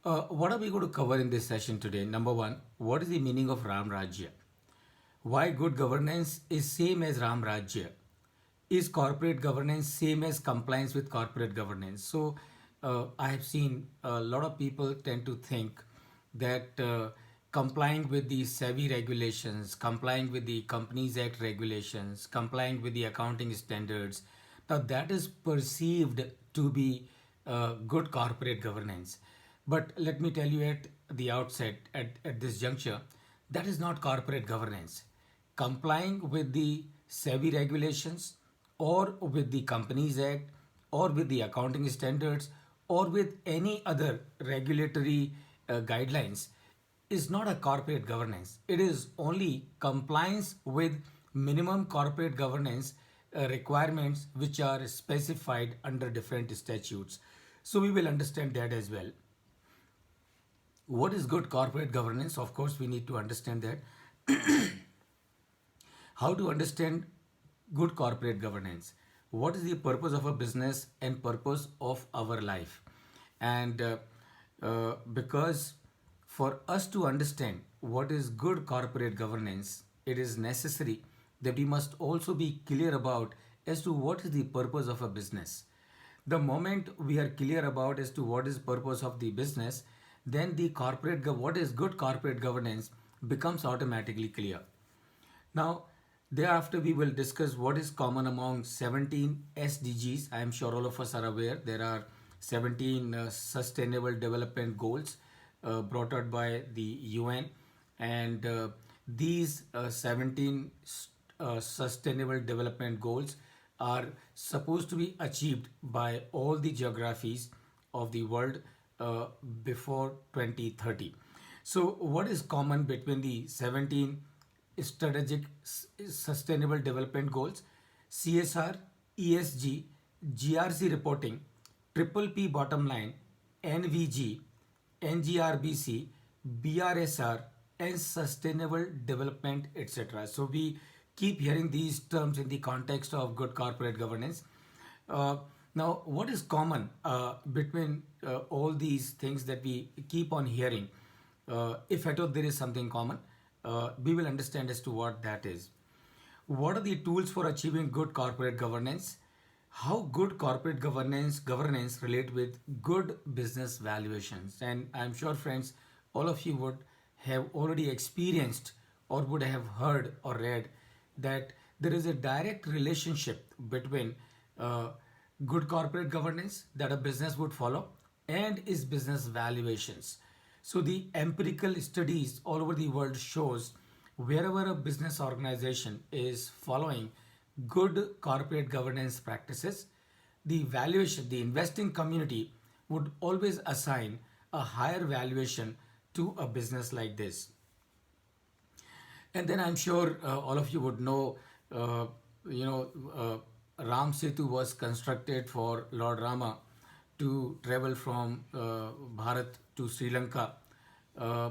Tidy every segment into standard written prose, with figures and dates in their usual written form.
What are we going to cover in this session today? Number one, what is the meaning of Ramrajya? Why good governance is same as Ramrajya? Is corporate governance same as compliance with corporate governance? So I have seen a lot of people tend to think that complying with the SEBI regulations, complying with the Companies Act regulations, complying with the accounting standards, now that is perceived to be good corporate governance. But let me tell you at the outset, at this juncture, that is not corporate governance. Complying with the SEBI regulations or with the Companies Act or with the accounting standards or with any other regulatory guidelines is not a corporate governance. It is only compliance with minimum corporate governance requirements which are specified under different statutes. So we will understand that as well. What is good corporate governance? Of course, we need to understand that. How to understand good corporate governance? What is the purpose of a business and purpose of our life? And because for us to understand what is good corporate governance, it is necessary that we must also be clear about as to what is the purpose of a business. The moment we are clear about as to what is purpose of the business, then the what is good corporate governance becomes automatically clear. Now, thereafter, we will discuss what is common among 17 SDGs. I am sure all of us are aware there are 17 Sustainable Development Goals brought out by the UN, and these 17 Sustainable Development Goals are supposed to be achieved by all the geographies of the world before 2030. So, what is common between the 17 strategic sustainable development goals? CSR, ESG, GRC reporting, triple P bottom line, NVG, NGRBC, BRSR, and sustainable development, etc. So we keep hearing these terms in the context of good corporate governance. Uh, Now, what is common between all these things that we keep on hearing? If at all there is something common, we will understand as to what that is. What are the tools for achieving good corporate governance? How good corporate governance relate with good business valuations? And I'm sure, friends, all of you would have already experienced or would have heard or read that there is a direct relationship between good corporate governance that a business would follow and its business valuations. So the empirical studies all over the world shows wherever a business organization is following good corporate governance practices, the valuation, the investing community would always assign a higher valuation to a business like this. And then I'm sure all of you would know, uh, you know, Ram Setu was constructed for Lord Rama to travel from Bharat to Sri Lanka, uh,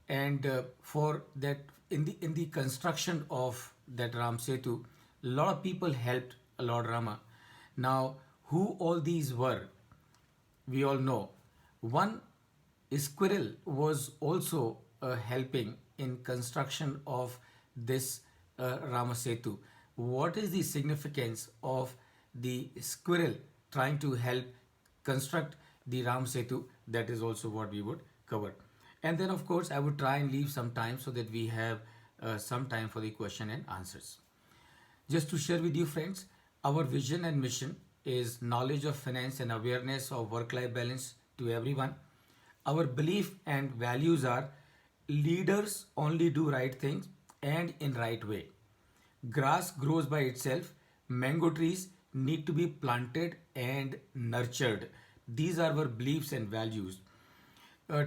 and for that, in the construction of that Ram Setu, a lot of people helped Lord Rama. Now, who all these were? We all know. One squirrel was also helping in construction of this Ramasetu. What is the significance of the squirrel trying to help construct the Ramasetu? That is also what we would cover. And then, of course, I would try and leave some time so that we have some time for the question and answers. Just to share with you, friends, our vision and mission is knowledge of finance and awareness of work life balance to everyone. Our belief and values are leaders only do right things and in right way. Grass grows by itself, mango trees need to be planted and nurtured. These are our beliefs and values.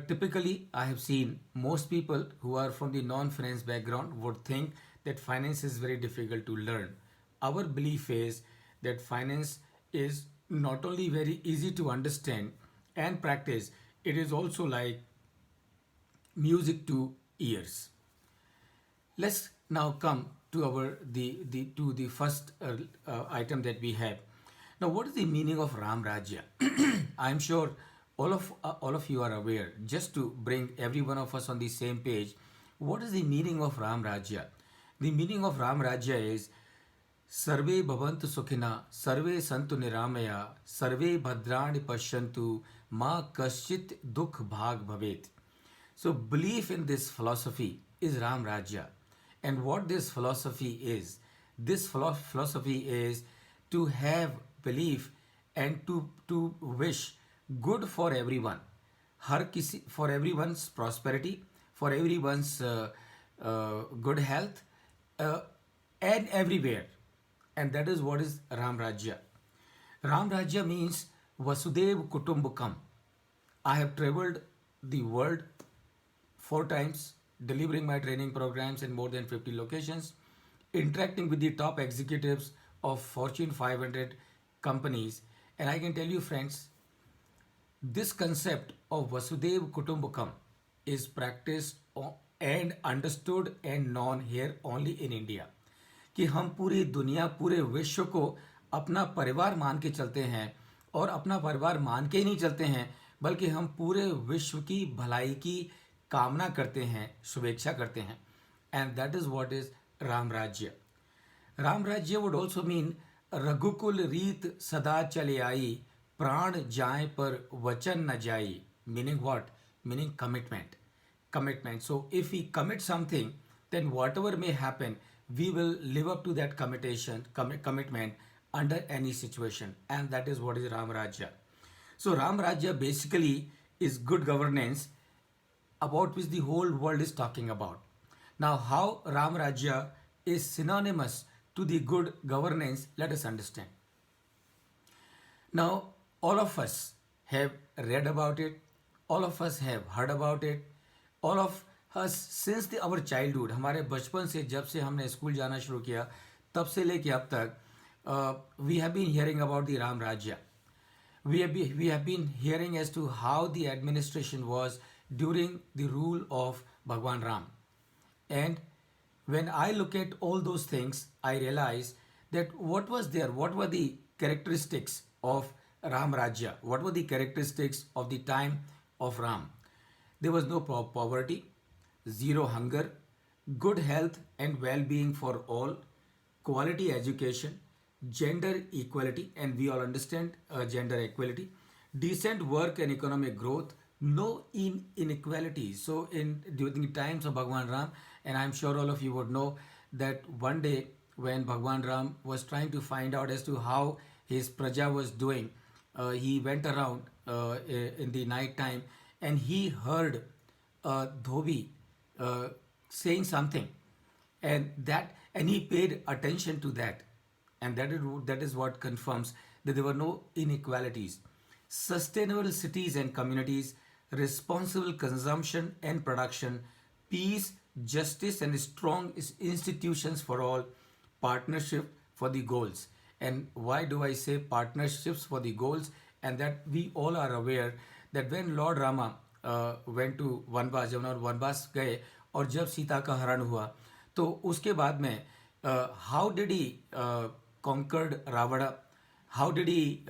Typically, I have seen most people who are from the non finance background would think that finance is very difficult to learn. Our belief is that finance is not only very easy to understand and practice, it is also like music to ears. Let's now come to our the first item that we have. Now, what is the meaning of Ram Rajya? I'm sure all of you are aware, just to bring every one of us on the same page, what is the meaning of Ram Rajya? The meaning of Ram Rajya is Sarve bhavantu sukhina, sarve santu niramaya, sarve bhadrani pashyantu, ma kaschit dukh bhag bhavet. So belief in this philosophy is Ram Rajya. And what this philosophy is to have belief and to wish good for everyone. हर किसी for everyone's prosperity, for everyone's good health, uh, and everywhere. And that is what is Ram Rajya. Ram Rajya means Vasudev Kutumbakam. I have traveled the world 4 times, delivering my training programs in more than 50 locations, interacting with the top executives of Fortune 500 companies. And I can tell you, friends, this concept of Vasudev Kutumbakam is practiced and understood and known here only in India. कि हम पूरी दुनिया, पूरे विश्व को अपना परिवार मान के चलते हैं, और अपना परिवार मान के ही नहीं चलते हैं, बल्कि हम पूरे विश्व की भलाई की कामना करते हैं, शुभेच्छा करते हैं. And that is what is Ram राज्य. राम राज्य वुड ऑल्सो मीन रघुकुल रीत सदा चले आई, प्राण जाए पर वचन न जाई. Meaning what? Meaning commitment. Commitment. So if we commit something, then whatever may happen, we will live up to that commitment under any situation. And that is what is Ram Rajya. So Ram Rajya basically is good governance, about which the whole world is talking about. Now, how Ram Rajya is synonymous to the good governance, let us understand. Now, all of us have read about it, all of us have heard about it, all of us since our childhood, हमारे बचपन से, जब से हमने school जाना शुरू किया, तब से लेके अब तक we have been hearing about the Ram Rajya. We have been hearing as to how the administration was during the rule of Bhagwan Ram. And when I look at all those things, I realize that what was there, what were the characteristics of Ram Rajya, what were the characteristics of the time of Ram. There was no poverty, zero hunger, good health and well-being for all, quality education, gender equality, and we all understand gender equality, decent work and economic growth, no inequality. So during the times of Bhagwan Ram, and I'm sure all of you would know that one day when Bhagwan Ram was trying to find out as to how his praja was doing, he went around in the night time, and he heard a dhobi saying something, and he paid attention to that, and that is what confirms that there were no inequalities. Sustainable cities and communities, responsible consumption and production, peace, justice, and strong institutions for all, partnership for the goals. And why do I say partnerships for the goals? And that we all are aware that when Lord Rama went to वनवास, जब उन्होंने वनवास गए और जब सीता का हरण हुआ, तो उसके बाद में how did he conquered Ravana, how did he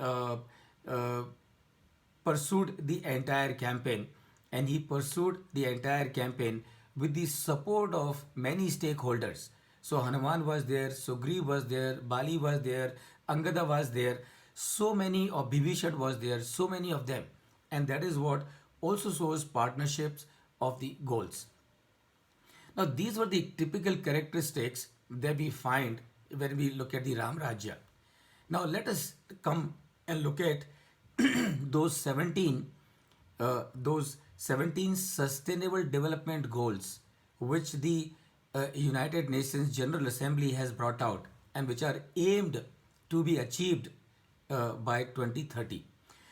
pursued the entire campaign, and he pursued the entire campaign with the support of many stakeholders. So Hanuman was there, Sugriv was there, Bali was there, Angada was there, so many of Bibhishan was there, so many of them. And that is what also shows partnerships of the goals. Now these were the typical characteristics that we find when we look at the Ram Rajya. Now let us come and look at those 17 sustainable development goals which the United Nations General Assembly has brought out, and which are aimed to be achieved by 2030.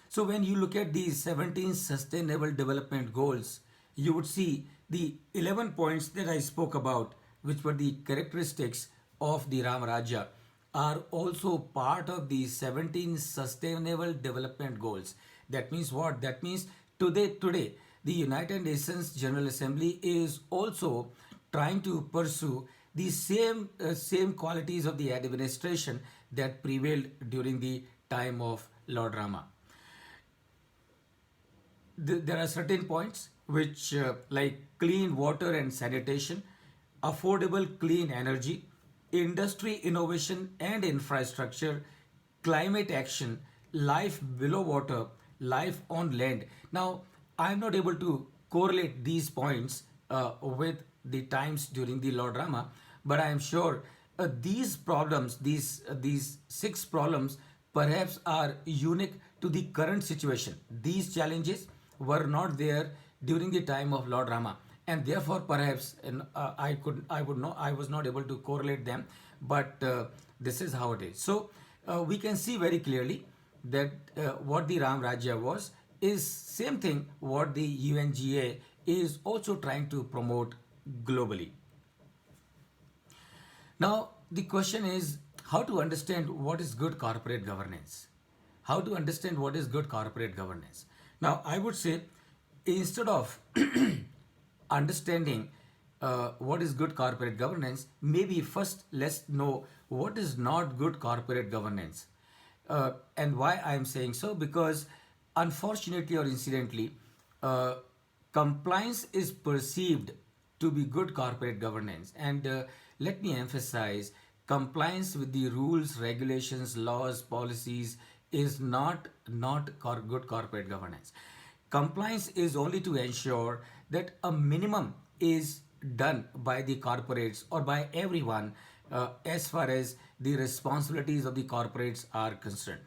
So when you look at these 17 sustainable development goals, you would see the 11 points that I spoke about, which were the characteristics of the Ram Rajya, are also part of the 17 sustainable development goals. That means what? That means today the United Nations General Assembly is also trying to pursue the same qualities of the administration that prevailed during the time of Lord Rama. there are certain points which like clean water and sanitation, affordable clean energy, industry innovation and infrastructure, climate action, life below water, life on land. Now I'm not able to correlate these points with the times during the Lord Rama, but I am sure these problems, these six problems, perhaps are unique to the current situation. These challenges were not there during the time of Lord Rama, and therefore perhaps I was not able to correlate them, but this is how it is. So we can see very clearly that what the Ramrajya was is same thing what the UNGA is also trying to promote globally. Now, the question is how to understand what is good corporate governance. How to understand what is good corporate governance. Now, I would say instead of understanding what is good corporate governance, maybe first let's know what is not good corporate governance. And why I am saying so, because unfortunately or incidentally, uh, compliance is perceived to be good corporate governance. And let me emphasize, compliance with the rules, regulations, laws, policies is not good corporate governance. Compliance is only to ensure that a minimum is done by the corporates or by everyone as far as the responsibilities of the corporates are concerned.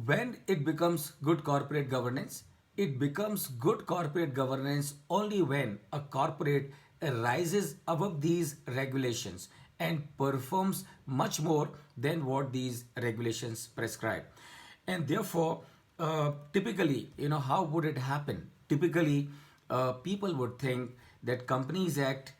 When it becomes good corporate governance, it becomes good corporate governance only when a corporate rises above these regulations and performs much more than what these regulations prescribe. And therefore, typically, how would it happen? Typically, people would think that Companies Act,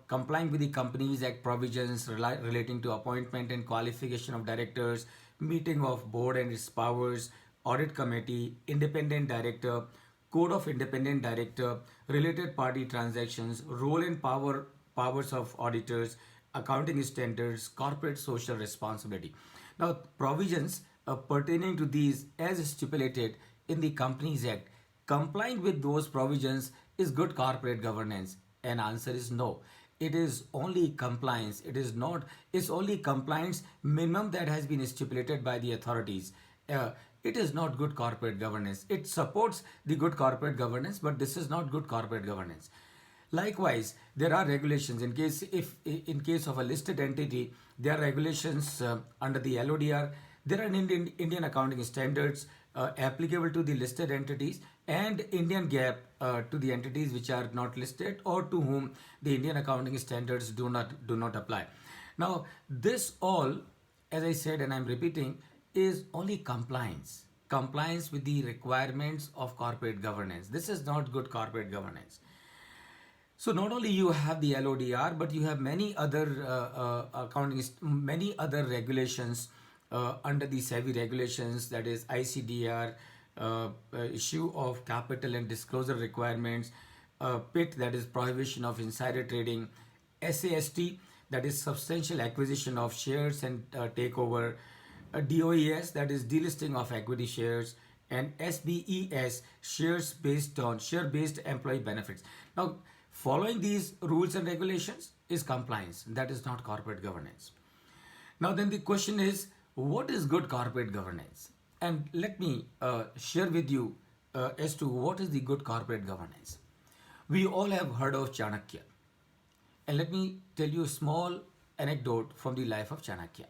complying with the Companies Act provisions relating to appointment and qualification of directors, meeting of board and its powers, audit committee, independent director, code of independent director, related party transactions, role and powers of auditors, accounting standards, corporate social responsibility. Now, provisions pertaining to these as stipulated in the Companies Act, complying with those provisions is good corporate governance. And answer is no. It is only compliance. It is not. It's only compliance minimum that has been stipulated by the authorities. It is not good corporate governance. It supports the good corporate governance, but this is not good corporate governance. Likewise, there are regulations in case of a listed entity, there are regulations under the LODR. There are Indian accounting standards applicable to the listed entities and Indian GAAP to the entities which are not listed or to whom the Indian accounting standards do not apply. Now, this all, as I said and I'm repeating, is only compliance with the requirements of corporate governance. This is not good corporate governance. So not only you have the LODR, but you have many other many other regulations under the SEBI regulations, that is ICDR, issue of capital and disclosure requirements, PIT, that is prohibition of insider trading, SAST, that is substantial acquisition of shares and takeover, DOES, that is delisting of equity shares, and SBES, share based employee benefits. Now, following these rules and regulations is compliance. That is not corporate governance. Now, then the question is, what is good corporate governance? And let me share with you as to what is the good corporate governance. We all have heard of Chanakya. And let me tell you a small anecdote from the life of Chanakya.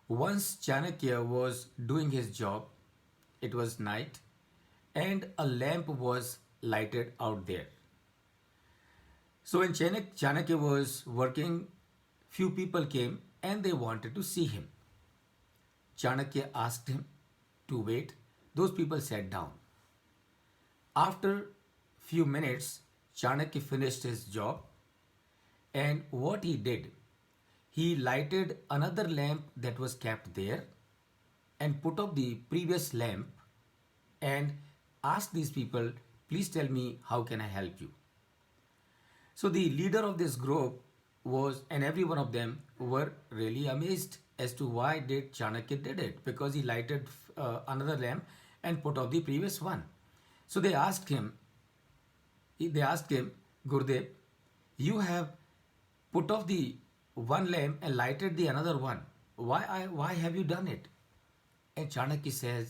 Once Chanakya was doing his job, it was night, and a lamp was lighted out there. So when Chanakya was working, few people came and they wanted to see him. Chanakya asked him to wait. Those people sat down. After few minutes, Chanakya finished his job, and what he did, he lighted another lamp that was kept there and put up the previous lamp and asked these people, please tell me, how can I help you? So the leader of this group was, and every one of them were really amazed as to why did Chanakya did it, because he lighted another lamp and put out the previous one. So they asked him, Gurudev, you have put off the one lamp and lighted the another one. Why have you done it? And Chanakya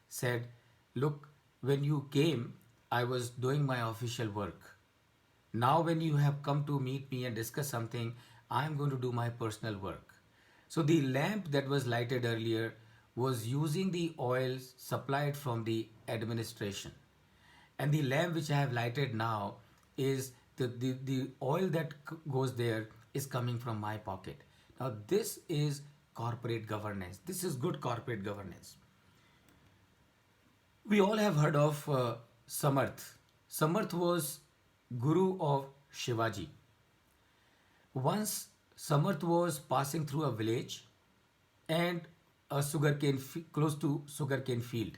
said, look, when you came, I was doing my official work. Now, when you have come to meet me and discuss something, I am going to do my personal work. So, the lamp that was lighted earlier was using the oils supplied from the administration. And the lamp which I have lighted now is the oil that goes there is coming from my pocket. Now, this is corporate governance. This is good corporate governance. We all have heard of Samarth. Samarth was guru of Shivaji. Once Samarth was passing through a village and a close to sugarcane field.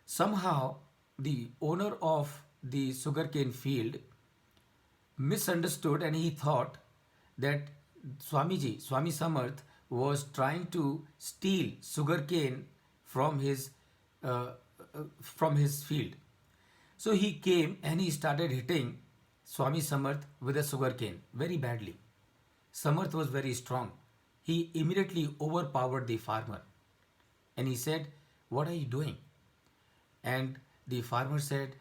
Somehow, the owner of the sugarcane field misunderstood and he thought that Swami Samarth, was trying to steal sugarcane from his field. So he came and he started hitting Swami Samarth with a sugarcane very badly. Samarth was very strong. He immediately overpowered the farmer and he said, what are you doing? And the farmer said,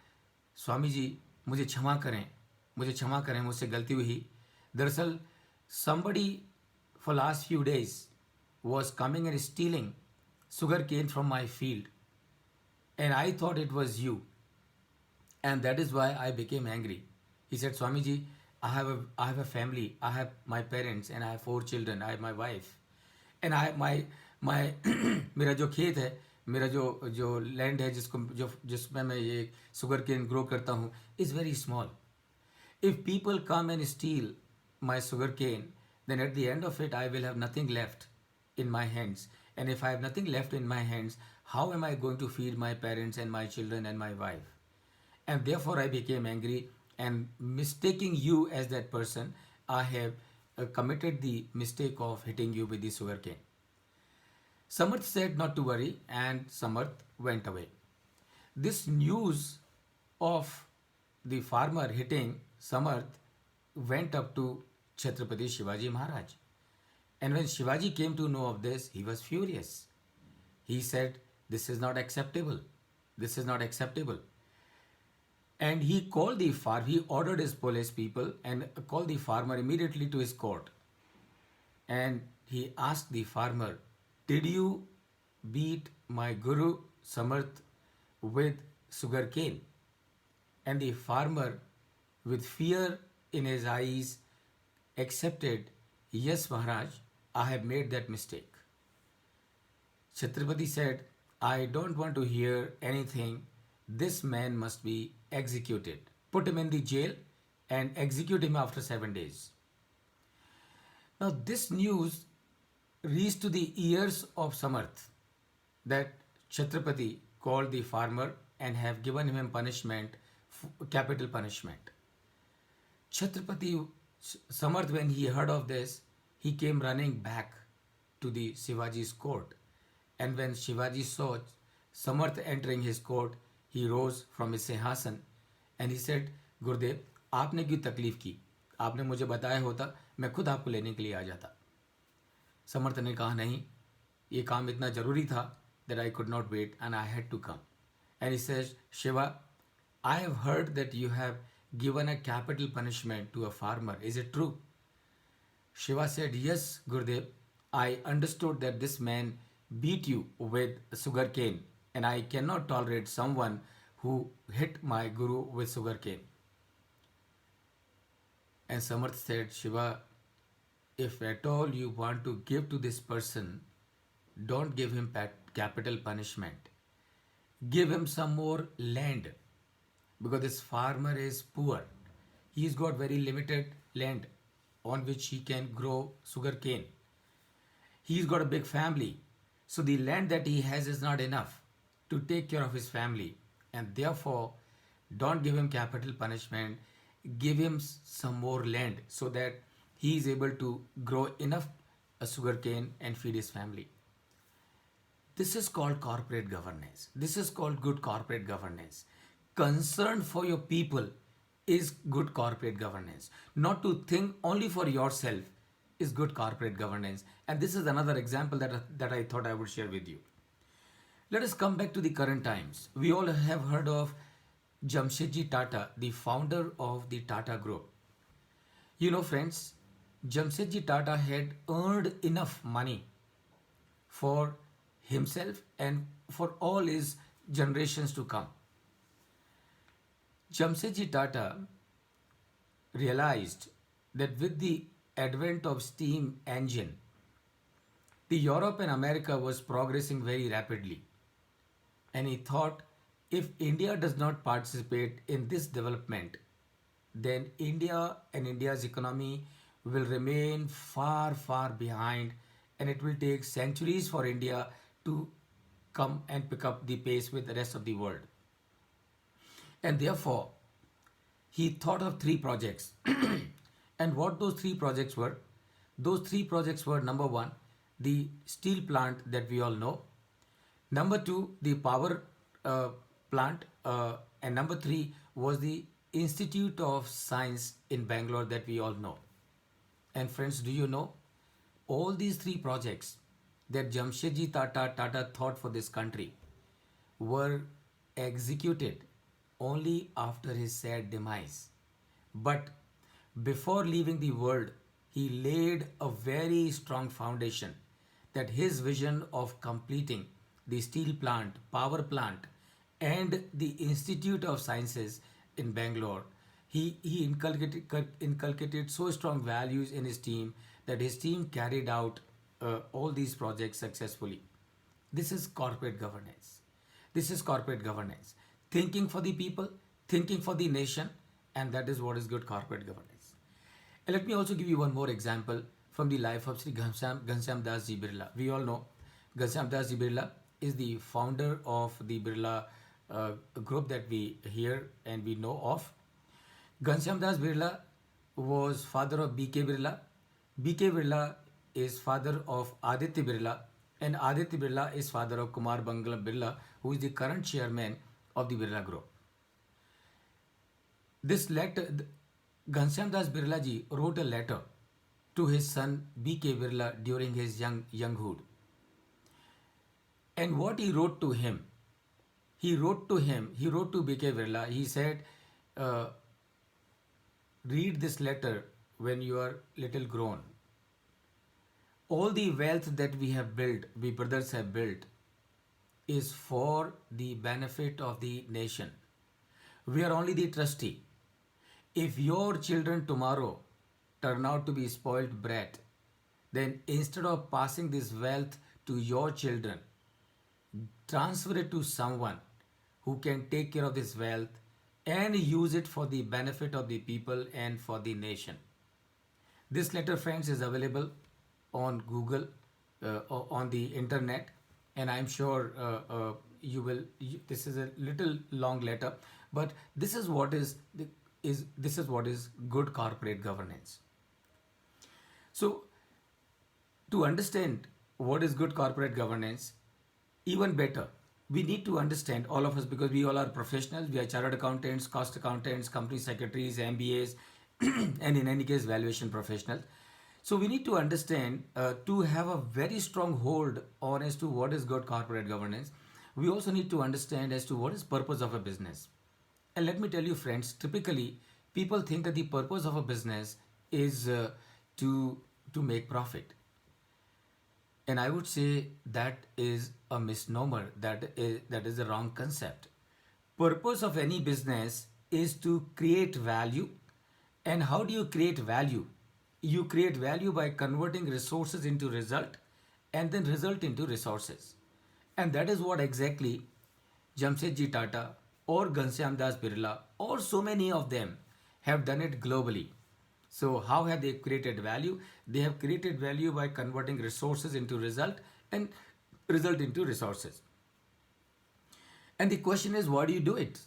Swami ji मुझे क्षमा करें मुझसे गलती हुई दरअसल somebody for last few days was coming and stealing sugar cane from my field and I thought it was you and that is why I became angry. He said, Swami ji, I have a family, I have my parents and I have 4 children, I have my wife and I have my मेरा जो खेत है, मेरा जो land है जिसमें मैं ये सुगर केन ग्रो करता हूँ is very small. If people come and steal my sugar cane, then at the end of it I will have nothing left in my hands. And if I have nothing left in my hands, how am I going to feed my parents and my children and my wife? And therefore I became angry and mistaking you as that person, I have committed the mistake of hitting you with the sugar cane. Samarth said not to worry and Samarth went away. This news of the farmer hitting Samarth went up to Chhatrapati Shivaji Maharaj. And when Shivaji came to know of this, he was furious. He said, this is not acceptable. This is not acceptable. And he ordered his police people and called the farmer immediately to his court. And he asked the farmer, did you beat my Guru Samarth with sugar cane? And the farmer, with fear in his eyes, accepted, yes Maharaj, I have made that mistake. Chhatrapati said, I don't want to hear anything. This man must be executed. Put him in the jail and execute him after 7 days. Now this news reached to the ears of Samarth that Chhatrapati called the farmer and have given him punishment, capital punishment. Chhatrapati Samarth, when he heard of this, he came running back to the Shivaji's court. And when Shivaji saw Samarth entering his court, he rose from his सिंहासन and he said, गुरुदेव, आपने क्यों तकलीफ की? आपने मुझे बताया होता, मैं खुद आपको लेने के लिए आ जाता. समर्थ ने कहा नहीं, ये काम इतना जरूरी था that I could not wait and I had to come. And he says, Shiva, I have heard that you have given a capital punishment to a farmer. Is it true? Shiva said, yes, Gurudev. I understood that this man beat you with sugar cane and I cannot tolerate someone who hit my Guru with sugar cane. And Samarth said, Shiva, if at all you want to give to this person, don't give him capital punishment. Give him some more land because this farmer is poor. He's got very limited land on which he can grow sugar cane. He's got a big family. So the land that he has is not enough to take care of his family. And therefore, don't give him capital punishment. Give him some more land so that he is able to grow enough sugar cane and feed his family. This is called corporate governance. This is called good corporate governance. concern for your people is good corporate governance. Not to think only for yourself is good corporate governance. And this is another example that I thought I would share with you. Let us come back to the current times. We all have heard of Jamshedji Tata, the founder of the Tata Group. You know, friends, Jamshedji Tata had earned enough money for himself and for all his generations to come. Jamshedji Tata realized that with the advent of steam engine, the Europe and America was progressing very rapidly. And he thought if India does not participate in this development, then India and India's economy will remain far, far behind, and it will take centuries for India to come and pick up the pace with the rest of the world. And therefore, he thought of three projects. And what those three projects were? Those three projects were: number one, the steel plant that we all know; number two, the power plant; and number three was the Institute of Science in Bangalore that we all know. And friends, do you know all these three projects that Jamshedji Tata thought for this country were executed only after his sad demise. But before leaving the world, he laid a very strong foundation that his vision of completing the steel plant, power plant, and the Institute of Sciences in Bangalore, he inculcated so strong values in his team that his team carried out all these projects successfully. This is corporate governance. This is corporate governance. Thinking for the people, thinking for the nation, and that is what is good corporate governance. And let me also give you one more example from the life of Sri Ghanshyam Das Ji Birla. We all know Ghanshyam Das Ji Birla is the founder of the Birla group that we hear and we know of. Ghanshyam Das Birla was father of B.K. Birla. B.K. Birla is father of Aditya Birla, and Aditya Birla is father of Kumar Bangalam Birla, who is the current chairman of the Birla Group. This letter, Ghanshyam Das Birla ji wrote a letter to his son B.K. Birla during his younghood. And what he wrote to him, he wrote to B.K. Birla, he said, read this letter when you are little grown. All the wealth that we have built, we brothers have built, is for the benefit of the nation. We are only the trustee. If your children tomorrow turn out to be spoiled brat, then instead of passing this wealth to your children, transfer it to someone who can take care of this wealth and use it for the benefit of the people and for the nation. This letter, friends, is available on Google, on the internet, and I'm sure this is a little long letter, but this is what is good corporate governance. So, to understand what is good corporate governance, even better, we need to understand, all of us, because we all are professionals, we are chartered accountants, cost accountants, company secretaries, MBAs, and in any case, valuation professionals. So we need to understand, to have a very strong hold on as to what is good corporate governance. We also need to understand as to what is purpose of a business. And let me tell you, friends, typically people think that the purpose of a business is to make profit. And I would say that is a misnomer, that is a wrong concept. Purpose of any business is to create value. And how do you create value? You create value by converting resources into result and then result into resources. And that is what exactly Jamshedji Tata or Ghanshyam Das Birla or so many of them have done it globally. So how have they created value? They have created value by converting resources into result and result into resources. And the question is, why do you do it?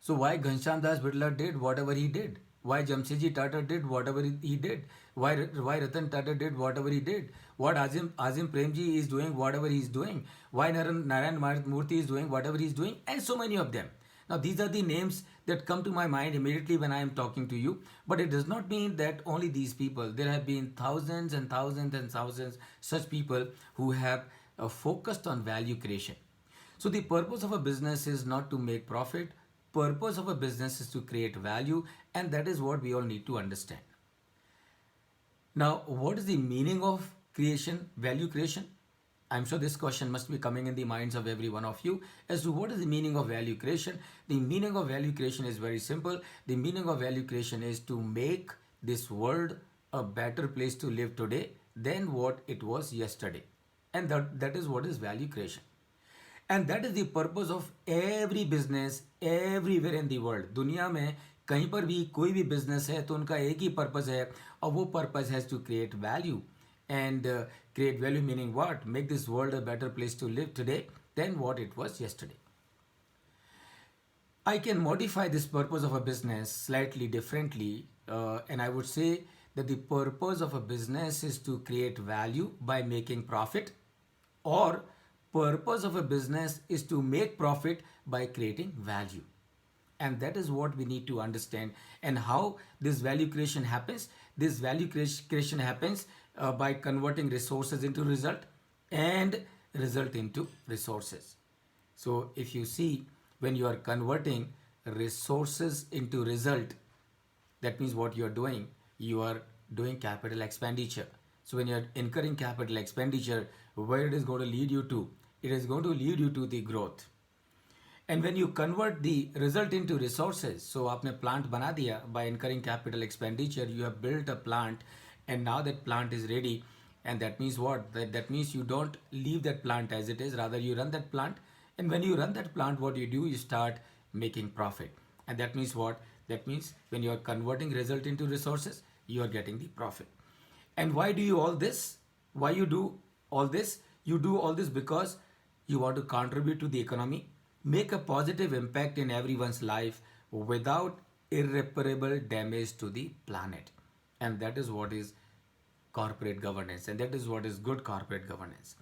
So why Ghanshyam Das Birla did whatever he did? Why Jamshedji Tata did whatever he did? Why Ratan Tata did whatever he did? What Azim Premji is doing whatever he is doing? Why Narayan Murthy is doing whatever he is doing? And so many of them. Now, these are the names that come to my mind immediately when I am talking to you, but it does not mean that only these people. There have been thousands and thousands and thousands such people who have focused on value creation. So the purpose of a business is not to make profit. Purpose of a business is to create value, and that is what we all need to understand. Now, what is the meaning of creation, value creation? I'm sure this question must be coming in the minds of every one of you as to what is the meaning of value creation. The meaning of value creation is very simple. The meaning of value creation is to make this world a better place to live today than what it was yesterday. And that is what is value creation. And that is the purpose of every business everywhere in the world. दुनिया में कहीं पर भी कोई भी business है तो उनका एक ही पर्पज है, और वो purpose has to create value. And create value meaning what? Make this world a better place to live today than what it was yesterday. I can modify this purpose of a business slightly differently, and I would say that the purpose of a business is to create value by making profit, or purpose of a business is to make profit by creating value. And that is what we need to understand. And how this value creation happens? This value creation happens by converting resources into result and result into resources. So if you see, when you are converting resources into result, that means what you are doing? You are doing capital expenditure. So when you are incurring capital expenditure, where it is going to lead you to? It is going to lead you to the growth. And when you convert the result into resources, so आपने plant बना दिया by incurring capital expenditure, you have built a plant, and now that plant is ready, and that means what? That means you don't leave that plant as it is, rather you run that plant, and when you run that plant, what you do, you start making profit. And that means what? That means when you are converting result into resources, you are getting the profit. And why do you all this? Why you do all this? You do all this because you want to contribute to the economy, make a positive impact in everyone's life without irreparable damage to the planet. And that is what is corporate governance, and that is what is good corporate governance.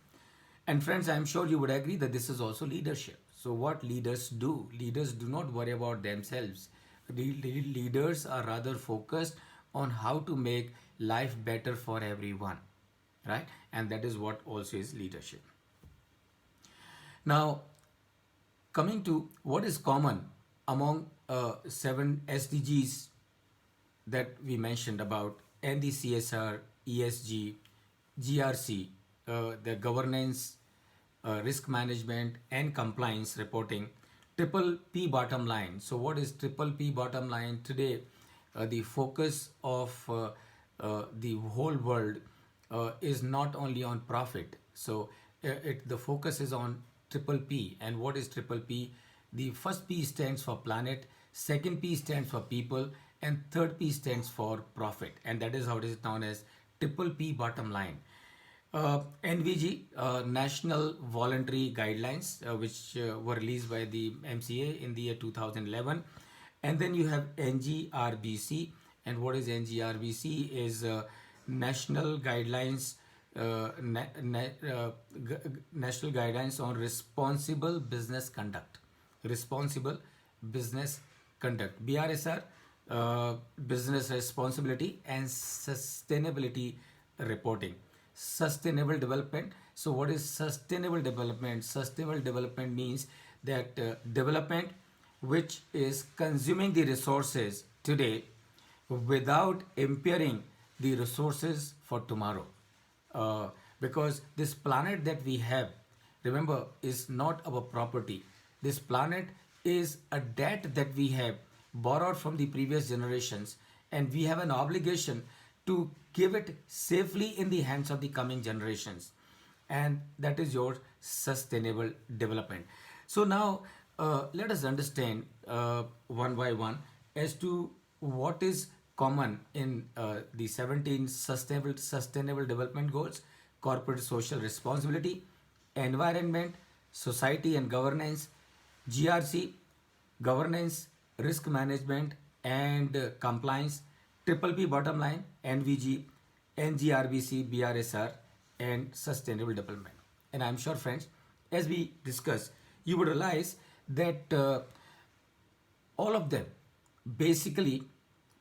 And friends, I'm sure you would agree that this is also leadership. So what leaders do? Leaders do not worry about themselves. Leaders are rather focused on how to make life better for everyone, right? And that is what also is leadership. Now, coming to what is common among 7 SDGs that we mentioned about, and the CSR, ESG, GRC, the governance, risk management and compliance reporting, triple P bottom line. So what is triple P bottom line? Today, the focus of the whole world is not only on profit. So the focus is on triple P. And what is triple P? The first P stands for planet, second P stands for people, and third P stands for profit. And that is how it is known as triple P bottom line. NVG, National Voluntary Guidelines, which were released by the MCA in the year 2011. And then you have NGRBC. And what is NGRBC? Is National Guidelines, National Guidelines on Responsible Business Conduct. Responsible Business Conduct. BRSR, Business Responsibility and Sustainability Reporting. Sustainable development. So what is sustainable development? Sustainable development means that development which is consuming the resources today without impairing the resources for tomorrow. Because this planet that we have, remember, is not our property. This planet is a debt that we have borrowed from the previous generations, and we have an obligation to give it safely in the hands of the coming generations. And that is your sustainable development. So now let us understand one by one as to what is common in the 17 sustainable development goals: corporate social responsibility, environment, society and governance, GRC, governance, risk management and compliance, triple P bottom line, NVG, NGRBC, BRSR, and sustainable development. And I'm sure, friends, as we discuss, you would realize that all of them basically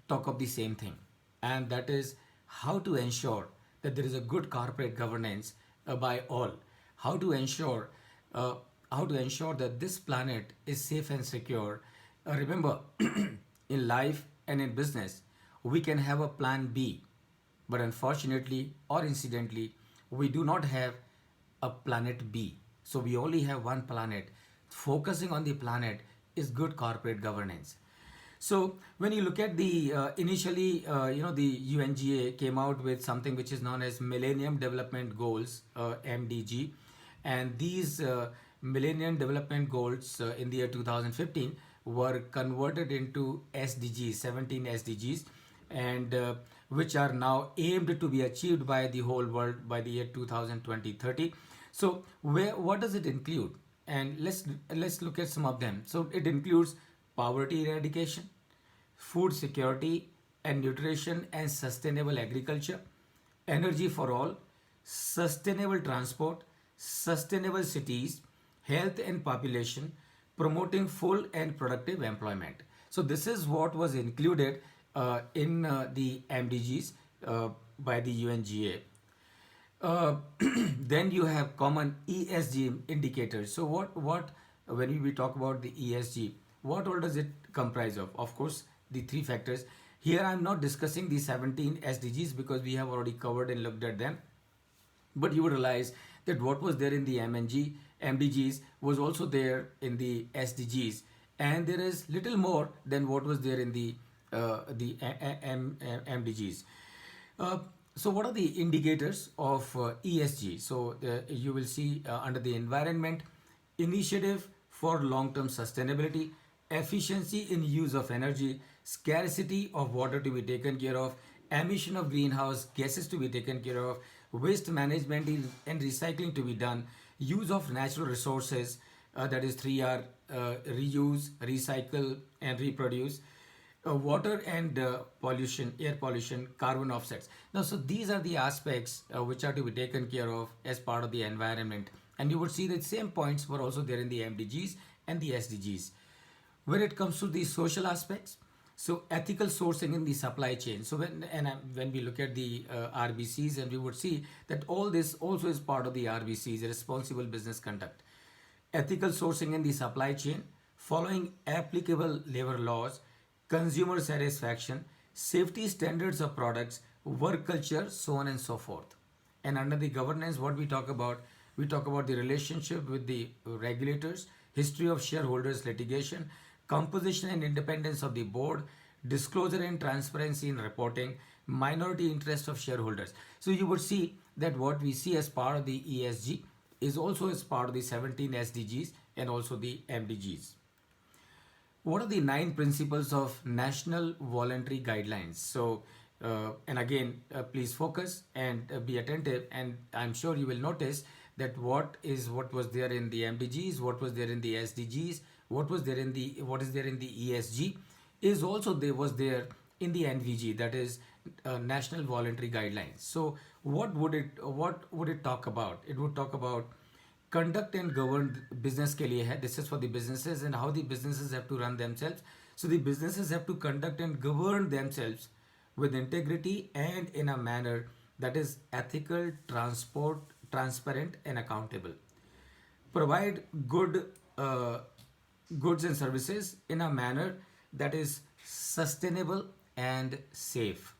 talk of the same thing, and that is how to ensure that there is a good corporate governance by all, how to ensure uh, how to ensure that this planet is safe and secure. Remember, in life and in business, we can have a plan B, but unfortunately or incidentally, we do not have a planet B. So we only have one planet. Focusing on the planet is good corporate governance. So when you look at the initially, the UNGA came out with something which is known as Millennium Development Goals, MDG, and these Millennium Development Goals in the year 2015 were converted into SDGs, 17 SDGs, and which are now aimed to be achieved by the whole world by the year 2020-30. So what does it include? And let's look at some of them. So it includes poverty eradication, food security and nutrition and sustainable agriculture, energy for all, sustainable transport, sustainable cities, health and population, promoting full and productive employment. So this is what was included in the MDGs by the UNGA. Then you have common ESG indicators. So what when we talk about the ESG, what all does it comprise of? Of course, the three factors. Here I'm not discussing the 17 SDGs because we have already covered and looked at them. But you would realize that what was there in the MDGs was also there in the SDGs, and there is little more than what was there in MDGs. Uh, so what are the indicators of ESG? So you will see under the environment, initiative for long-term sustainability, efficiency in use of energy, scarcity of water to be taken care of, emission of greenhouse gases to be taken care of, waste management and recycling to be done, use of natural resources, that is 3R, reuse, recycle and reproduce, water and pollution, air pollution, carbon offsets. Now, so these are the aspects which are to be taken care of as part of the environment. And you would see that same points were also there in the MDGs and the SDGs. When it comes to the social aspects, so ethical sourcing in the supply chain. So when we look at the RBCs, and we would see that all this also is part of the RBCs, responsible business conduct. Ethical sourcing in the supply chain, following applicable labor laws, consumer satisfaction, safety standards of products, work culture, so on and so forth. And under the governance, what we talk about the relationship with the regulators, history of shareholders litigation, composition and independence of the board, disclosure and transparency in reporting, minority interest of shareholders. So you would see that what we see as part of the ESG is also as part of the 17 SDGs and also the MDGs. What are the 9 principles of national voluntary guidelines? So, and again, please focus and be attentive, and I'm sure you will notice that what was there in the MDGs, what was there in the SDGs, what is there in the ESG is also there in the NVG, that is National Voluntary Guidelines. So what would it talk about? It would talk about conduct and govern business के लिए है. This is for the businesses and how the businesses have to run themselves. So the businesses have to conduct and govern themselves with integrity and in a manner that is ethical, transparent and accountable. Provide goods and services in a manner that is sustainable and safe.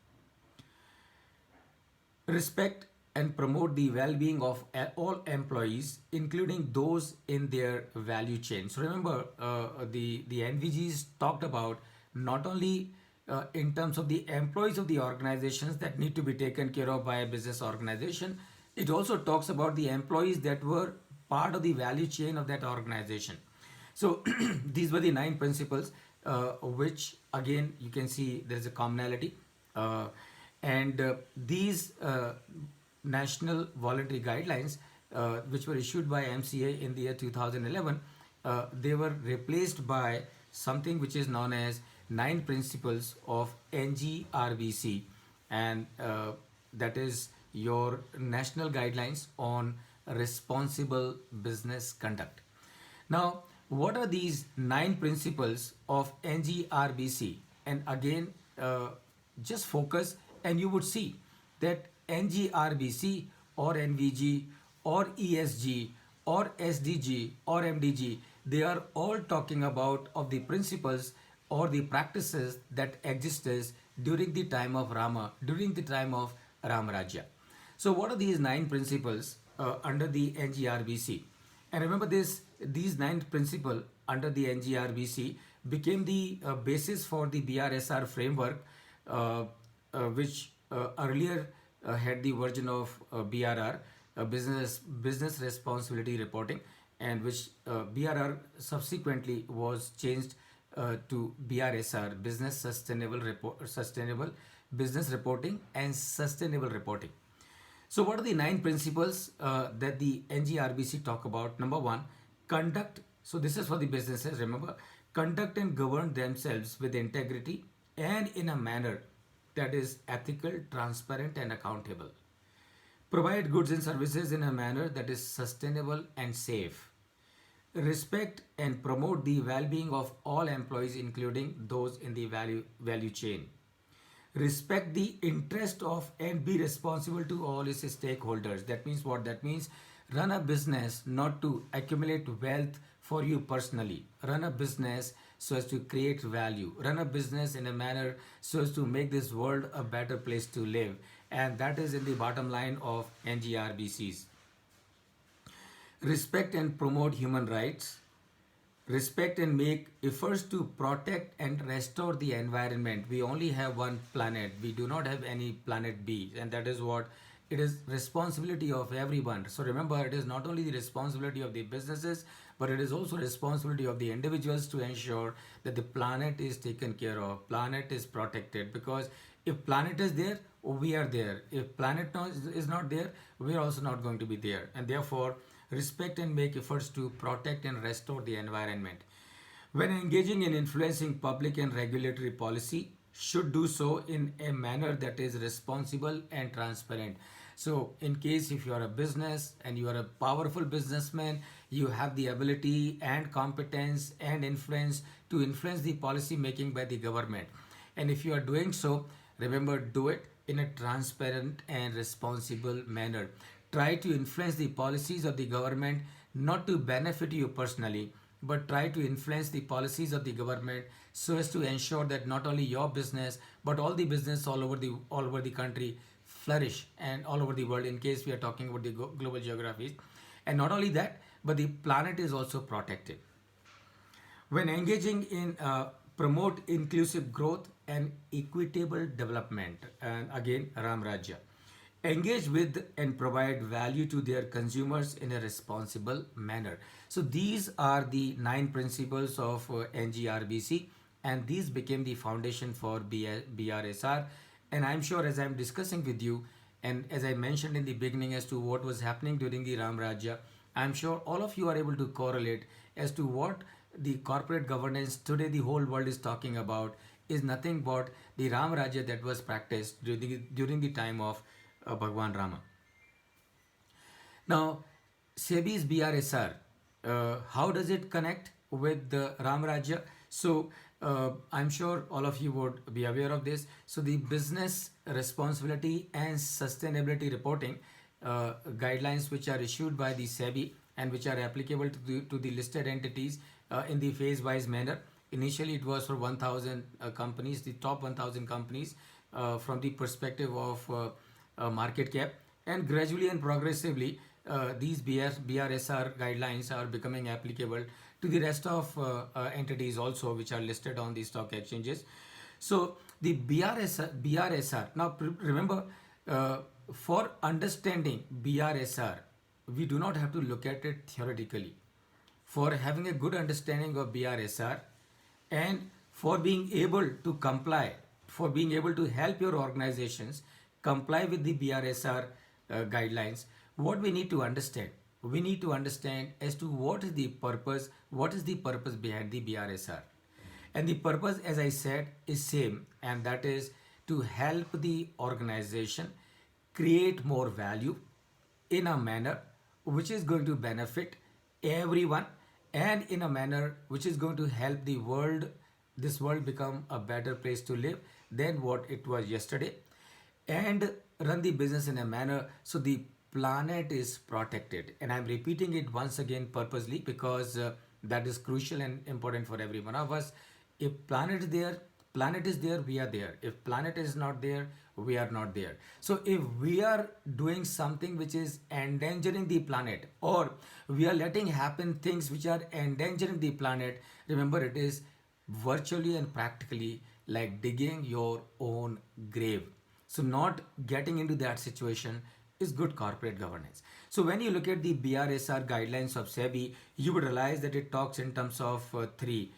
Respect and promote the well-being of all employees, including those in their value chain. So remember, the NVGs talked about not only in terms of the employees of the organizations that need to be taken care of by a business organization, it also talks about the employees that were part of the value chain of that organization. So these were the 9 principles, which again you can see there is a commonality, and these national voluntary guidelines, which were issued by MCA in the year 2011, they were replaced by something which is known as 9 principles of NGRBC, and that is your national guidelines on responsible business conduct. Now, What are these 9 principles of NGRBC? And again, just focus and you would see that NGRBC or NVG or ESG or SDG or MDG, they are all talking about of the principles or the practices that existed during the time of during the time of Ramrajya. So, what are these 9 principles under the NGRBC? And remember this: these 9 principles under the NGRBC became the basis for the BRSR framework, uh, which earlier had the version of BRR, business responsibility reporting, and which BRR subsequently was changed to BRSR, sustainable business reporting and sustainable reporting. So, what are the 9 principles that the NGRBC talk about? Number one, conduct. So, this is for the businesses. Remember, conduct and govern themselves with integrity and in a manner that is ethical, transparent, and accountable. Provide goods and services in a manner that is sustainable and safe. Respect and promote the well-being of all employees, including those in the value chain. Respect the interest of and be responsible to all its stakeholders. That means what? That means run a business not to accumulate wealth for you personally. Run a business so as to create value. Run a business in a manner so as to make this world a better place to live. And that is in the bottom line of NGRBCs. Respect and promote human rights. Respect and make efforts to protect and restore the environment. We only have one planet. We do not have any planet B, and that is what it is responsibility of everyone. So remember, it is not only the responsibility of the businesses, but it is also responsibility of the individuals to ensure that the planet is taken care of, planet is protected. Because if planet is there, we are there. If planet is not there, we are also not going to be there. And therefore, respect and make efforts to protect and restore the environment. When engaging in influencing public and regulatory policy, should do so in a manner that is responsible and transparent. So, in case if you are a business and you are a powerful businessman, you have the ability and competence and influence to influence the policy making by the government. And if you are doing so, remember, do it in a transparent and responsible manner. Try to influence the policies of the government not to benefit you personally, but try to influence the policies of the government so as to ensure that not only your business but all the business all over the country flourish, and all over the world, in case we are talking about the global geographies. And not only that, but the planet is also protected. When engaging in promote inclusive growth and equitable development, and again Ramrajya, engage with and provide value to their consumers in a responsible manner. So these are the 9 principles of NGRBC, and these became the foundation for BRSR. And I'm sure, as I'm discussing with you, and as I mentioned in the beginning as to what was happening during the Ramrajya, I'm sure all of you are able to correlate as to what the corporate governance today the whole world is talking about is nothing but the Ramrajya that was practiced during the time of Bhagwan Rama. Now, SEBI's BRSR, how does it connect with the Ramrajya? So, I'm sure all of you would be aware of this. So, the business responsibility and sustainability reporting guidelines, which are issued by the SEBI and which are applicable to the listed entities in the phase-wise manner. Initially, it was for 1,000 companies, the top 1,000 companies, from the perspective of market cap, and gradually and progressively these BRSR guidelines are becoming applicable to the rest of entities also which are listed on the stock exchanges. So the BRSR, now remember, for understanding BRSR, we do not have to look at it theoretically. For having a good understanding of BRSR and for being able to comply, for being able to help your organizations comply with the BRSR guidelines, what we need to understand? We need to understand as to what is the purpose behind the BRSR. And the purpose, as I said, is same, and that is to help the organization create more value in a manner which is going to benefit everyone and in a manner which is going to help this world become a better place to live than what it was yesterday, and run the business in a manner so the planet is protected. And I'm repeating it once again purposely because that is crucial and important for every one of us. If planet is there, we are there. If planet is not there, we are not there. So if we are doing something which is endangering the planet, or we are letting happen things which are endangering the planet, remember, it is virtually and practically like digging your own grave. So not getting into that situation is good corporate governance. So when you look at the BRSR guidelines of SEBI, you would realize that it talks in terms of three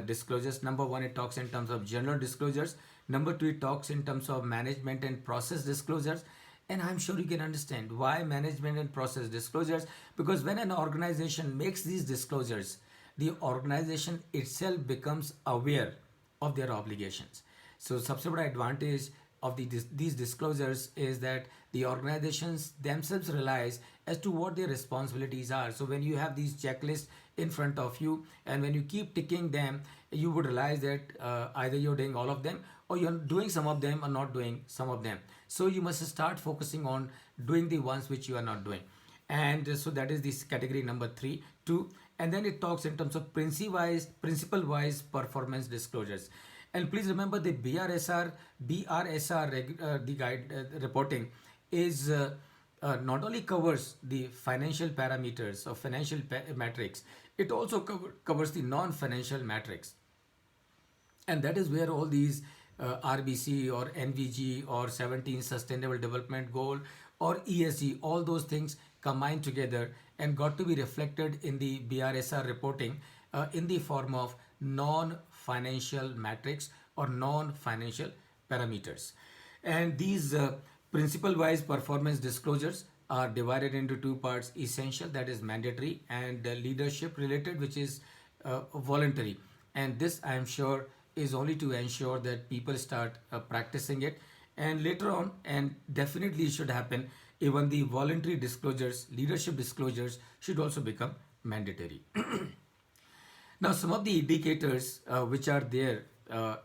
disclosures. Number one, it talks in terms of general disclosures. Number two, it talks in terms of management and process disclosures. And I'm sure you can understand why management and process disclosures, because when an organization makes these disclosures, the organization itself becomes aware of their obligations. So सबसे बड़ा advantage of these disclosures is that the organizations themselves realize as to what their responsibilities are. So when you have these checklists in front of you, and when you keep ticking them, you would realize that either you're doing all of them, or you're doing some of them or not doing some of them. So you must start focusing on doing the ones which you are not doing. And so that is this category number 3 2. And then it talks in terms of principle wise performance disclosures. And please remember, the the guide reporting is not only covers the financial parameters or financial metrics, it also covers the non-financial metrics. And that is where all these RBC or NVG or 17 Sustainable Development Goal or ESG, all those things combined together and got to be reflected in the BRSR reporting in the form of non-financial metrics or non-financial parameters. And these principle-wise performance disclosures are divided into two parts: essential, that is mandatory, and leadership related, which is voluntary. And this, I am sure, is only to ensure that people start practicing it. And later on, and definitely should happen, even the voluntary disclosures, leadership disclosures, should also become mandatory. Now, some of the indicators which are there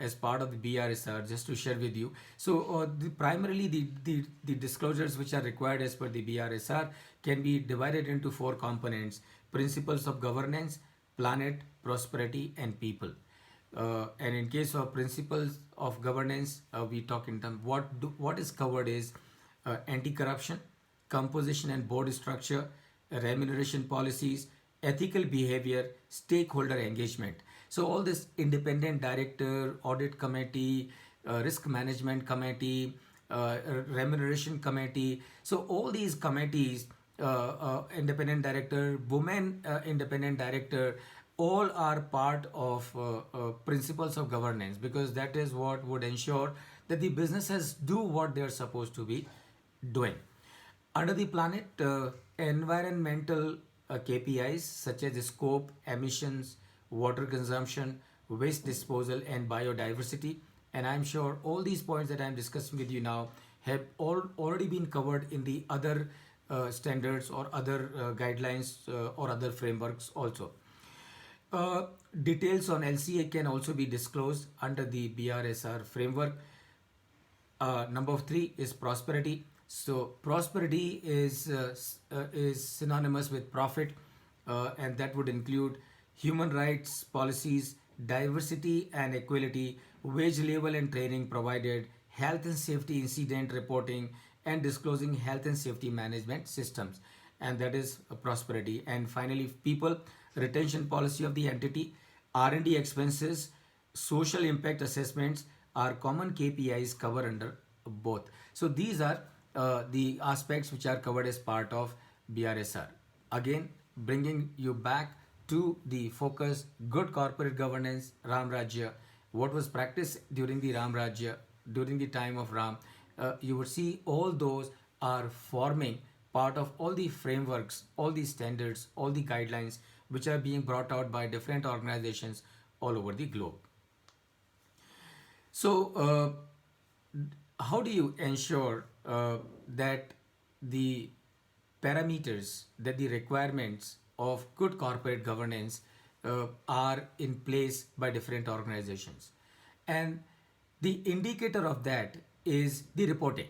as part of the BRSR, just to share with you. So, primarily the disclosures which are required as per the BRSR can be divided into four components: principles of governance, planet, prosperity, and people. And in case of principles of governance, we talk in terms what is covered is anti-corruption, composition and board structure, remuneration policies, ethical behavior, stakeholder engagement. So all this independent director, audit committee, risk management committee, remuneration committee. So all these committees, independent director, women independent director, all are part of principles of governance, because that is what would ensure that the businesses do what they are supposed to be doing. Under the planet, environmental KPIs such as scope, emissions, water consumption, waste disposal, and biodiversity. And I'm sure all these points that I'm discussing with you now have already been covered in the other standards or other guidelines or other frameworks also. Details on LCA can also be disclosed under the BRSR framework. Number 3 is prosperity. So prosperity is synonymous with profit, and that would include human rights policies, diversity and equality, wage level and training provided, health and safety incident reporting, and disclosing health and safety management systems. And that is prosperity. And finally, people, retention policy of the entity, R&D expenses, social impact assessments are common KPIs covered under both. So these are the aspects which are covered as part of BRSR. Again, bringing you back to the focus: good corporate governance, Ramrajya. What was practiced during the Ramrajya, during the time of Ram? You would see all those are forming part of all the frameworks, all the standards, all the guidelines which are being brought out by different organizations all over the globe. So, how do you ensure that the parameters, that the requirements of good corporate governance are in place by different organizations. And the indicator of that is the reporting.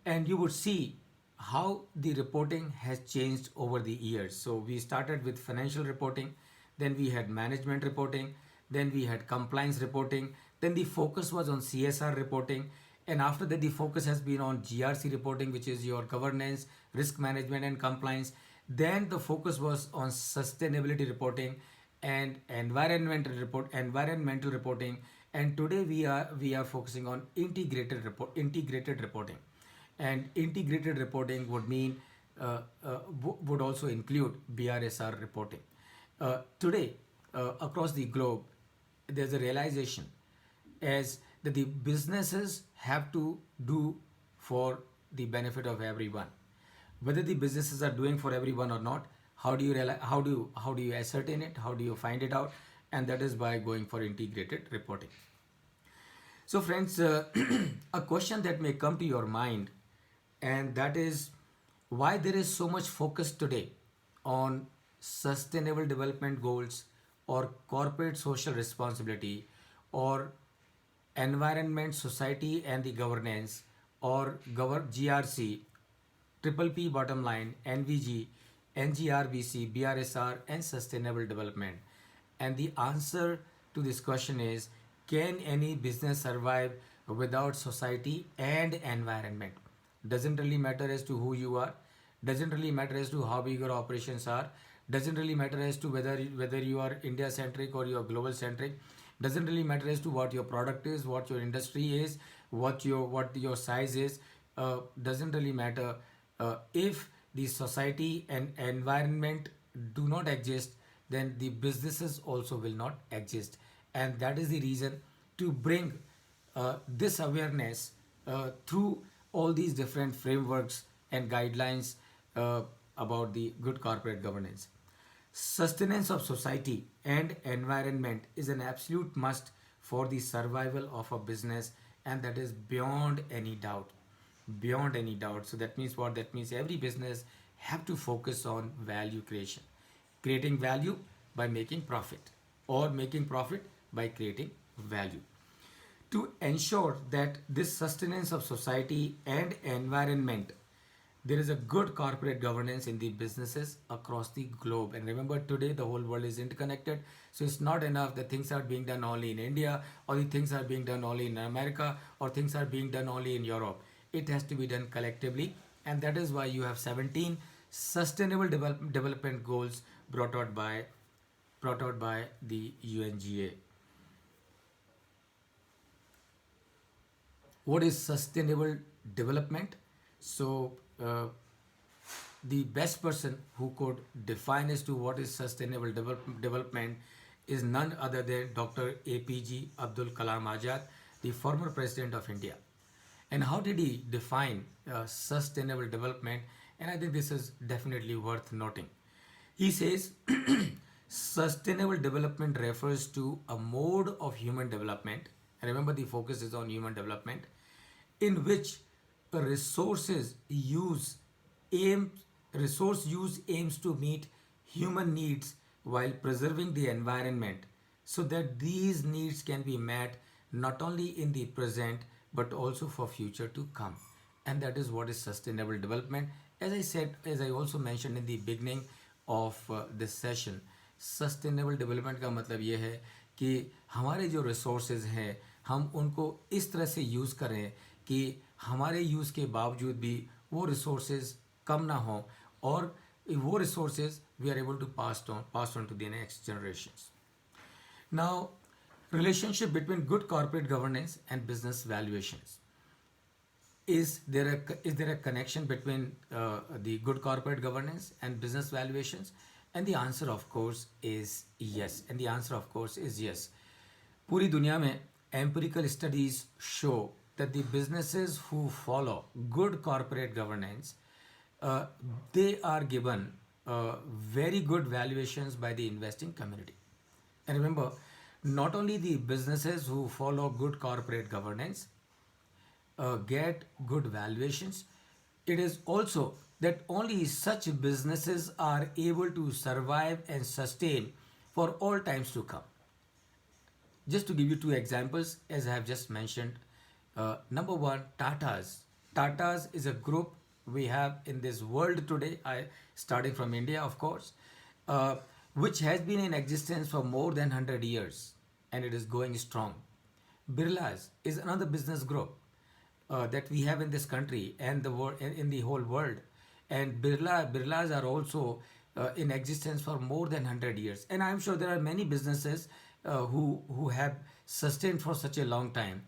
And you would see how the reporting has changed over the years. So we started with financial reporting, then we had management reporting, then we had compliance reporting, then the focus was on CSR reporting, and after that the focus has been on GRC reporting, which is your governance, risk management and compliance. Then the focus was on sustainability reporting and environmental reporting, and today we are focusing on integrated reporting. And integrated reporting would mean would also include BRSR reporting. Today, across the globe, there's a realization as that the businesses have to do for the benefit of everyone. Whether the businesses are doing for everyone or not, how do you how do you ascertain it? How do you find it out? And that is by going for integrated reporting. So, friends, a question that may come to your mind, and that is why there is so much focus today on sustainable development goals or corporate social responsibility or environment, society, and the governance or GRC, Triple P bottom line, NVG, NGRBC, BRSR, and sustainable development. And the answer to this question is, can any business survive without society and environment? Doesn't really matter as to who you are, doesn't really matter as to how big your operations are, doesn't really matter as to whether you are India centric or you are global centric, doesn't really matter as to what your product is, what your industry is, what your size is. Doesn't really matter if the society and environment do not exist, then the businesses also will not exist. And that is the reason to bring this awareness through all these different frameworks and guidelines about the good corporate governance. Sustenance of society and environment is an absolute must for the survival of a business, and that is beyond any doubt. Beyond any doubt. So that means what? That means every business have to focus on value creation, creating value by making profit, or making profit by creating value. To ensure that this sustenance of society and environment, there is a good corporate governance in the businesses across the globe. And remember, today the whole world is interconnected, so it's not enough that things are being done only in India, or the things are being done only in America, or things are being done only in Europe. It has to be done collectively, and that is why you have 17 sustainable development goals brought out by the UNGA. What is sustainable development? So the best person who could define as to what is sustainable development is none other than Dr. APG Abdul Kalam Azad, the former president of India. And how did he define sustainable development? And I think this is definitely worth noting. He says sustainable development refers to a mode of human development. And remember, the focus is on human development, in which resources use aims resource use aims to meet human needs while preserving the environment, so that these needs can be met not only in the present but also for future to come. And that is what is sustainable development. As I also mentioned in the beginning of this session, sustainable development का मतलब ये है कि हमारे जो resources हैं हम उनको इस तरह से यूज़ करें कि हमारे यूज़ के बावजूद भी वो रिसोर्सेज कम ना हो, और वो resources we are able to pass on to the next generations. Now, relationship between good corporate governance and business valuations. Is there a connection between the good corporate governance and business valuations? And the answer, of course, is yes. And the answer, of course, is yes. पूरी दुनिया में empirical studies show that the businesses who follow good corporate governance, they are given very good valuations by the investing community. And remember, not only the businesses who follow good corporate governance get good valuations, it is also that only such businesses are able to survive and sustain for all times to come. Just to give you two examples, as I have just mentioned, number one, Tatas. Tatas is a group we have in this world today, starting from India, of course, uh, which has been in existence for more than 100 years and it is going strong. Birlas is another business group that we have in this country and the world, in the whole world. And Birlas are also in existence for more than 100 years. And I'm sure there are many businesses who have sustained for such a long time.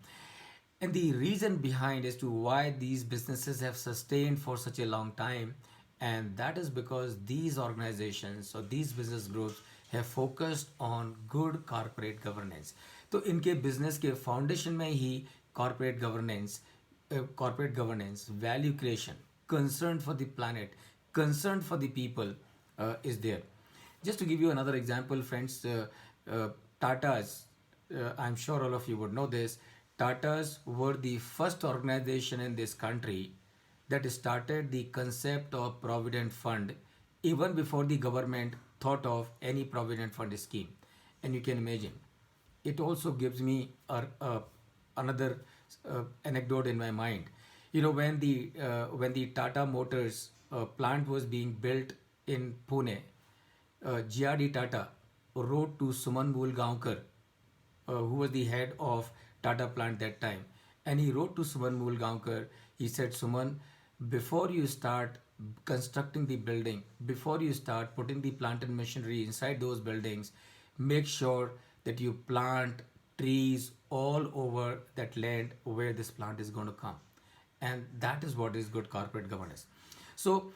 And the reason behind as to why these businesses have sustained for such a long time, and that is because these organizations or these business groups have focused on good corporate governance. तो इनके business के foundation में ही corporate governance, value creation, concern for the planet, concern for the people is there. Just to give you another example, friends, Tatas, I'm sure all of you would know this. Tatas were the first organization in this country that started the concept of Provident Fund even before the government thought of any Provident Fund scheme. And you can imagine, it also gives me another anecdote in my mind. You know, when the Tata Motors plant was being built in Pune, GRD Tata wrote to Suman Mulgaonkar, who was the head of Tata plant that time, and he wrote to Suman Mulgaonkar. He said, Suman, before you start constructing the building, before you start putting the plant and machinery inside those buildings, make sure that you plant trees all over that land where this plant is going to come. And that is what is good corporate governance. So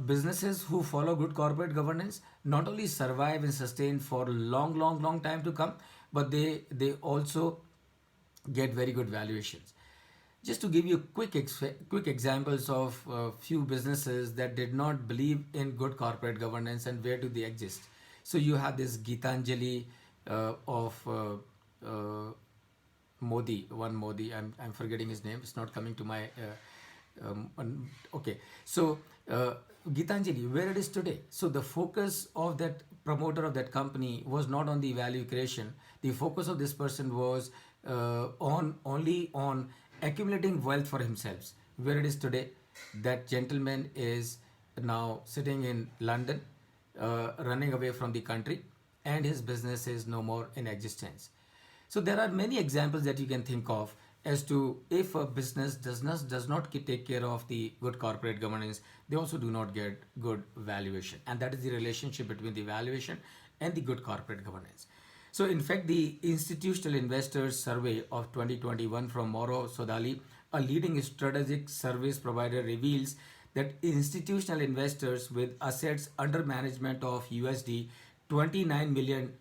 businesses who follow good corporate governance not only survive and sustain for long time to come, but they also get very good valuations. Just to give you quick examples of few businesses that did not believe in good corporate governance and where do they exist. So you have this Gitanjali of Modi, one Modi, I'm forgetting his name, it's not coming to my okay. So Gitanjali, where it is today. So the focus of that promoter of that company was not on the value creation. The focus of this person was only on accumulating wealth for himself. Where it is today, that gentleman is now sitting in London, running away from the country, and his business is no more in existence. So there are many examples that you can think of as to if a business does not take care of the good corporate governance, they also do not get good valuation, and that is the relationship between the valuation and the good corporate governance. So in fact, the Institutional Investors Survey of 2021 from Moro Sodali, a leading strategic service provider, reveals that institutional investors with assets under management of USD $29 million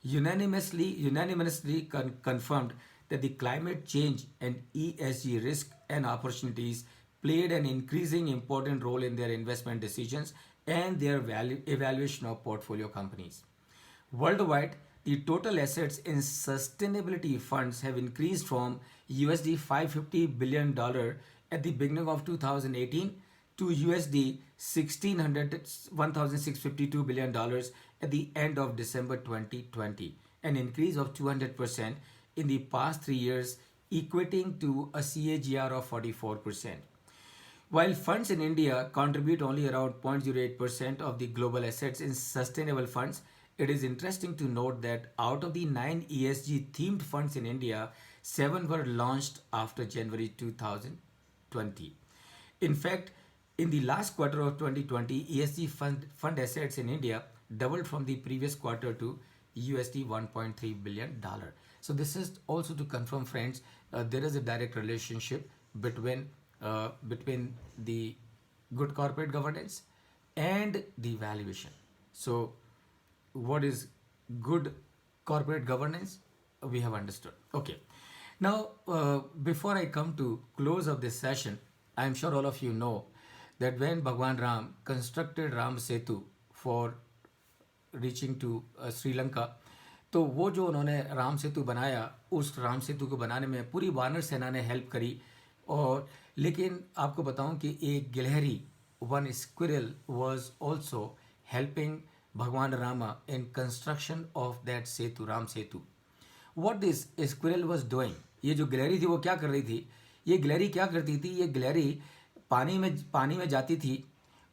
unanimously confirmed that the climate change and ESG risk and opportunities played an increasing important role in their investment decisions and their evaluation of portfolio companies. Worldwide, the total assets in sustainability funds have increased from USD $550 billion at the beginning of 2018 to USD $1,652 billion at the end of December 2020, an increase of 200% in the past 3 years, equating to a CAGR of 44%. While funds in India contribute only around 0.08% of the global assets in sustainable funds, it is interesting to note that out of the 9 ESG themed funds in India, 7 were launched after January 2020. In fact, in the last quarter of 2020, ESG fund assets in India doubled from the previous quarter to USD $1.3 billion. So this is also to confirm, friends, there is a direct relationship between the good corporate governance and the valuation. So what is good corporate governance? We have understood. Okay. Now, before I come to close of this session, I am sure all of you know that when Bhagwan Ram constructed Ram Setu for reaching to Sri Lanka, तो वो जो उन्होंने राम सेतु बनाया, उस राम सेतु को बनाने में पूरी वानर सेना ने हेल्प करी. और लेकिन आपको बताऊं कि एक गिलहरी, one squirrel, was also helping Bhagwan Rama in construction of that Setu, Ram Setu. What this squirrel was doing, ये जो गिलहरी थी वो क्या कर रही थी? ये गिलहरी क्या करती थी? ये गिलहरी पानी में जाती थी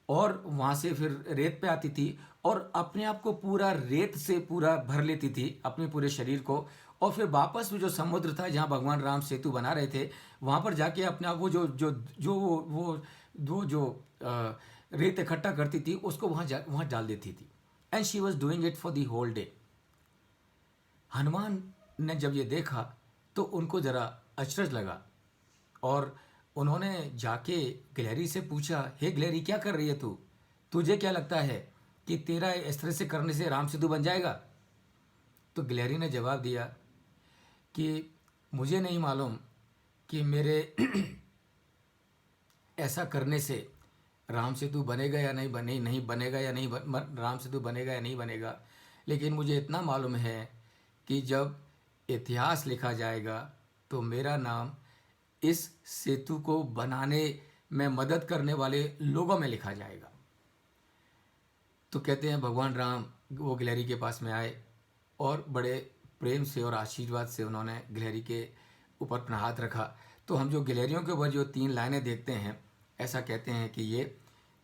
और वहाँ से फिर रेत पे आती थी और अपने आप को पूरा रेत से पूरा भर लेती थी, अपने पूरे शरीर को, और फिर वापस वो जो समुद्र था जहाँ भगवान राम सेतु बना रहे थे, वहाँ पर जाके अपने आप वो जो रेत इकट्ठा करती थी उसको वहाँ डाल देती थी. And she was doing it for the whole day. Hanuman ने जब ये देखा तो उनको ज़रा अचरज लगा और उन्होंने जाके गिलहरी से पूछा, हे गिलहरी, क्या कर रही है तू? तुझे क्या लगता है कि तेरा इस तरह से करने से राम सेतु बन जाएगा? तो गिलहरी ने जवाब दिया कि मुझे नहीं मालूम कि मेरे ऐसा करने से राम सेतु बनेगा या नहीं बनेगा या नहीं राम सेतु बनेगा या नहीं बनेगा, लेकिन मुझे इतना मालूम है कि जब इतिहास लिखा जाएगा तो मेरा नाम इस सेतु को बनाने में मदद करने वाले लोगों में लिखा जाएगा. तो कहते हैं भगवान राम वो गिलहरी के पास में आए और बड़े प्रेम से और आशीर्वाद से उन्होंने गिलहरी के ऊपर अपना हाथ रखा. तो हम जो गिलहरियों के ऊपर जो 3 लाइनें देखते हैं, ऐसा कहते हैं कि ये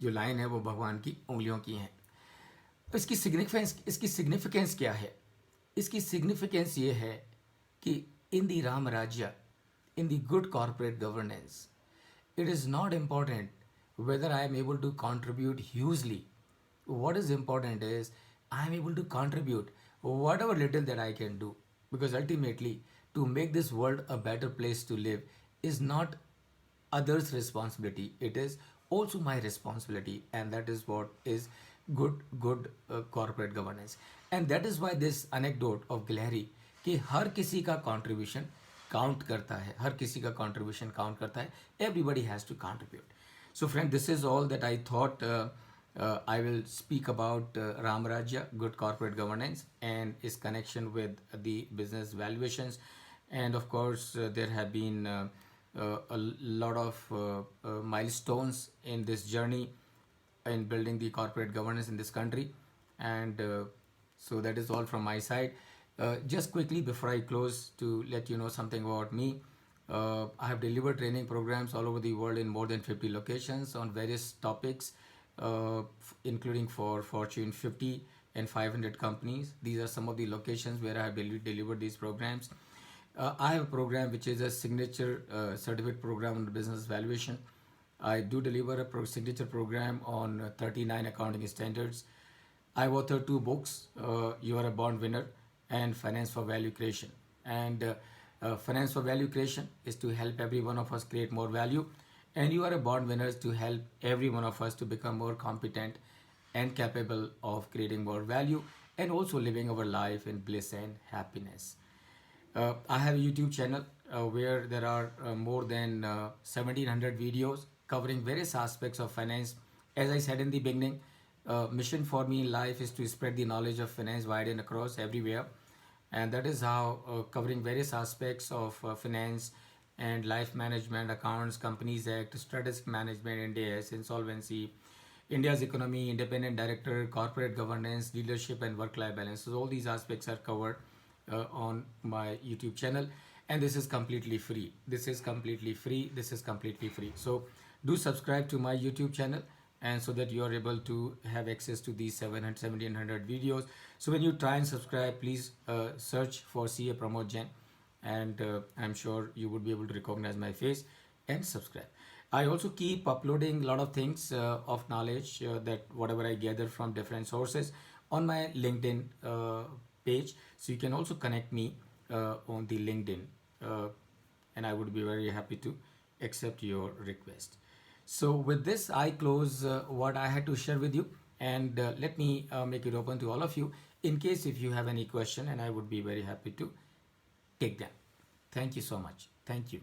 जो लाइन है वो भगवान की उंगलियों की हैं. इसकी सिग्निफिकेंस क्या है? इसकी सिग्निफिकेंस ये है कि इन द राम राज्य, in the good corporate governance, it is not important whether I am able to contribute hugely. What is important is I am able to contribute whatever little that I can do, because ultimately to make this world a better place to live is not others' responsibility, it is also my responsibility, and that is what is good corporate governance. And that is why this anecdote of Gilhari कि हर किसी का contribution count करता है, हर किसी का contribution count करता है. Everybody has to contribute. So friend, this is all that I thought I will speak about Ramrajya, good corporate governance, and its connection with the business valuations. And of course, there have been a lot of milestones in this journey in building the corporate governance in this country. And so that is all from my side. Just quickly before I close, to let you know something about me. I have delivered training programs all over the world in more than 50 locations on various topics, including for Fortune 50 and 500 companies. These are some of the locations where I have delivered these programs. I have a program which is a signature certificate program on business valuation. I do deliver a signature program on 39 accounting standards. I've authored 2 books, You Are a Born Winner and Finance for Value Creation. And Finance for Value Creation is to help every one of us create more value, and You Are a Born Winner is to help every one of us to become more competent and capable of creating more value and also living our life in bliss and happiness. I have a YouTube channel where there are more than 1700 videos covering various aspects of finance. As I said in the beginning, mission for me in life is to spread the knowledge of finance wide and across everywhere, and that is how covering various aspects of finance and life management, accounts, companies act, strategic management, NDS, insolvency, India's economy, independent director, corporate governance, leadership, and work-life balance. So all these aspects are covered on my YouTube channel, and this is completely free. This is completely free. This is completely free. So do subscribe to my YouTube channel, and so that you are able to have access to these 1700 videos. So when you try and subscribe, please search for CA Pramod Jain, and I'm sure you would be able to recognize my face and subscribe. I also keep uploading a lot of things of knowledge that whatever I gather from different sources on my LinkedIn page. So you can also connect me on the LinkedIn, and I would be very happy to accept your request. So with this, I close what I had to share with you, and let me make it open to all of you in case if you have any question, and I would be very happy to take them. Thank you so much. Thank you.